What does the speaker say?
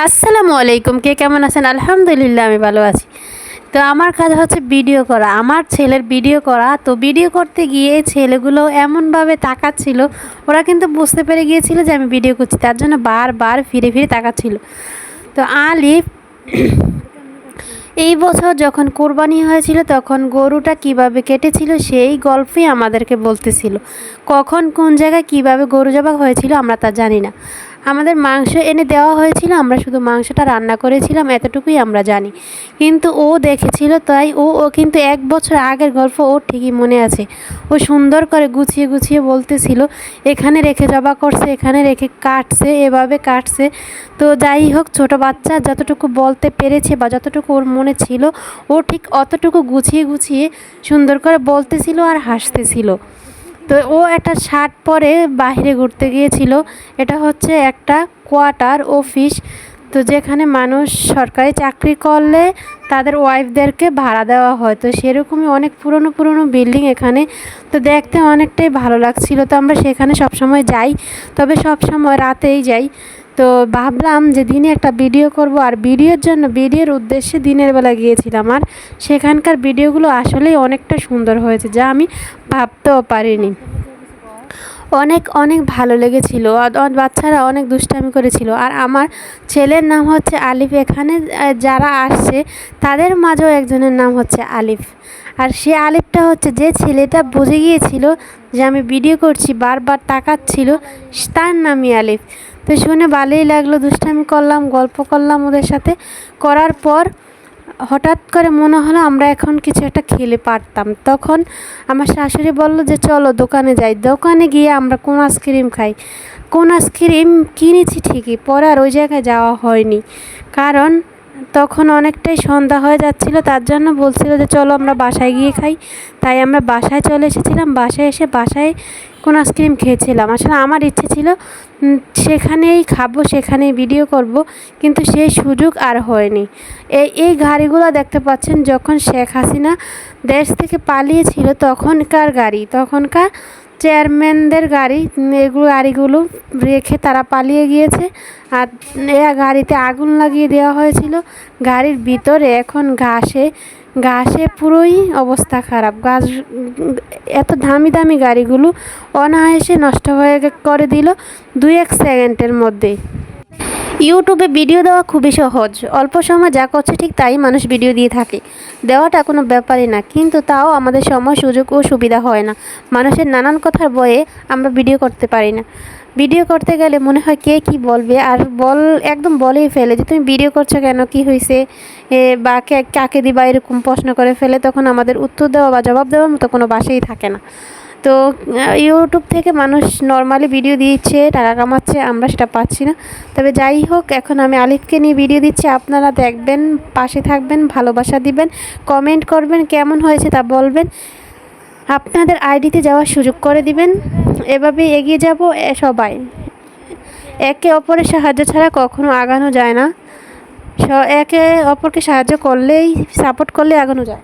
আসসালামু আলাইকুম। কে কেমন আছেন? আলহামদুলিল্লাহ আমি ভালো আছি। তো আমার কাজ হচ্ছে ভিডিও করা, আমার ছেলের ভিডিও করা। তো ভিডিও করতে গিয়ে ছেলেগুলো এমনভাবে তাকাচ্ছিল, ওরা কিন্তু বুঝতে পেরে গিয়েছিল যে আমি ভিডিও করছি, তার জন্য বারবার ফিরে ফিরে তাকাচ্ছিল। তো আলিফ এই বছর যখন কোরবানি হয়েছিল তখন গরুটা কিভাবে কেটেছিল সেই গল্পই আমাদেরকে বলতেছিল। কখন কোন জায়গায় কিভাবে গরু জবাই হয়েছিল আমরা তা জানি না। আমাদের মাংস এনে দেওয়া হয়েছিল, আমরা শুধু মাংসটা রান্না করেছিলাম, এতটুকুই আমরা জানি। কিন্তু ও দেখেছিল, তাই ও কিন্তু 1 বছর আগের গল্প ওর ঠিকই মনে আছে। ও সুন্দর করে গুছিয়ে গুছিয়ে বলতেছিল, এখানে রেখে জবাই করছে, এখানে রেখে কাটছে, এভাবে কাটছে। তো যাই হোক, ছোট বাচ্চা যতটুকু বলতে পেরেছে বা যতটুকু ওর মনে ছিল, ও ঠিক অতটুকু গুছিয়ে গুছিয়ে সুন্দর করে বলতেছিল আর হাসতেছিল। তো ও একটা শার্ট পরে বাইরে ঘুরতে গিয়েছিল। এটা হচ্ছে একটা কোয়ার্টার অফিস, তো যেখানে মানুষ সরকারি চাকরি করলে তাদের ওয়াইফদেরকে ভাড়া দেওয়া হয়। তো সেরকমই অনেক পুরনো পুরনো বিল্ডিং এখানে। তো দেখতে অনেকটাই ভালো লাগছিল। তো আমরা সেখানে সবসময় যাই, তবে সবসময় রাতেই যাই। তো ভাবলাম যে দিনে একটা ভিডিও করব, আর ভিডিওর জন্য ভিডিওর উদ্দেশ্যে দিনের বেলা গিয়েছিলাম। আর সেখানকার ভিডিওগুলো আসলেই অনেকটা সুন্দর হয়েছে, যা আমি ভাবতেও পারিনি। অনেক অনেক ভালো লেগেছিল। বাচ্চারা অনেক দুষ্টামি করেছিল। আর আমার ছেলের নাম হচ্ছে আলিফ। এখানে যারা আসছে তাদের মাঝেও একজনের নাম হচ্ছে আলিফ। আর সে আলিফটা হচ্ছে যে ছেলেটা বুঝে গিয়েছিল যে আমি ভিডিও করছি, বারবার তাকাচ্ছিল, তার নামই আলিফ। তো শুনে ভালোই লাগলো, দুষ্টামি করলাম, গল্প করলাম ওদের সাথে। করার পর হঠাৎ করে মনে হলো আমরা এখন কিছু একটা খেলে পারতাম। তখন আমার শাশুড়ি বলল যে চলো দোকানে যাই। দোকানে গিয়ে আমরা কোন আইসক্রিম খাই। কোন আইসক্রিম কিনেছি ঠিকই, পরে আর ওই জায়গায় যাওয়া হয়নি, কারণ তখন অনেকটাই সন্ধ্যা হয়ে যাচ্ছিল। তার জন্য বলছিল যে চলো আমরা বাসায় গিয়ে খাই। তাই আমরা বাসায় চলে এসেছিলাম। বাসায় এসে বাসায় কোন আইসক্রিম খেয়েছিলাম। আসলে আমার ইচ্ছে ছিল সেখানেই খাবো, সেখানেই ভিডিও করব, কিন্তু সেই সুযোগ আর হয়নি। এই গাড়িগুলো দেখতে পাচ্ছেন, যখন শেখ হাসিনা দেশ থেকে পালিয়েছিল তখনকার গাড়ি, তখনকার চেয়ারম্যানদের গাড়ি। এগুলো গাড়িগুলো রেখে তারা পালিয়ে গিয়েছে। আর এ গাড়িতে আগুন লাগিয়ে দেওয়া হয়েছিল গাড়ির ভিতরে। এখন ঘাসে ঘাসে পুরোই অবস্থা খারাপ। এত দামি দামি গাড়িগুলো অনায়াসে নষ্ট হয়ে করে দিল 2-1 সেকেন্ডের মধ্যে। ইউটিউবে ভিডিও দেওয়া খুবই সহজ, অল্প সময় যা করছে ঠিক তাই মানুষ ভিডিও দিয়ে থাকে। দেওয়াটা কোনো ব্যাপারই না, কিন্তু তাও আমাদের সময় সুযোগ ও সুবিধা হয় না। মানুষের নানান কথার ভয়ে আমরা ভিডিও করতে পারি না। ভিডিও করতে গেলে মনে হয় কে কী বলবে, আর একদম বলেই ফেলে যে তুমি ভিডিও করছো কেন, কী হয়েছে, বা কাকে দিবা, এরকম প্রশ্ন করে ফেলে। তখন আমাদের উত্তর দেওয়া বা জবাব দেওয়ার মতো কোনো ভাষাই থাকে না। তো ইউটিউব থেকে মানুষ নর্মালি ভিডিও দিচ্ছে, টাকা কামাচ্ছে, আমরা সেটা পাচ্ছি না। তবে যাই হোক, এখন আমি আলিফকে নিয়ে ভিডিও দিচ্ছি, আপনারা দেখবেন, পাশে থাকবেন, ভালোবাসা দিবেন, কমেন্ট করবেন, কেমন হয়েছে তা বলবেন, আপনাদের আইডিতে যাওয়ার সুযোগ করে দিবেন। এভাবেই এগিয়ে যাব সবাই। একে অপরের সাহায্য ছাড়া কখনো আগানো যায় না। একে অপরকে সাহায্য করলেই, সাপোর্ট করলে আগানো যায়।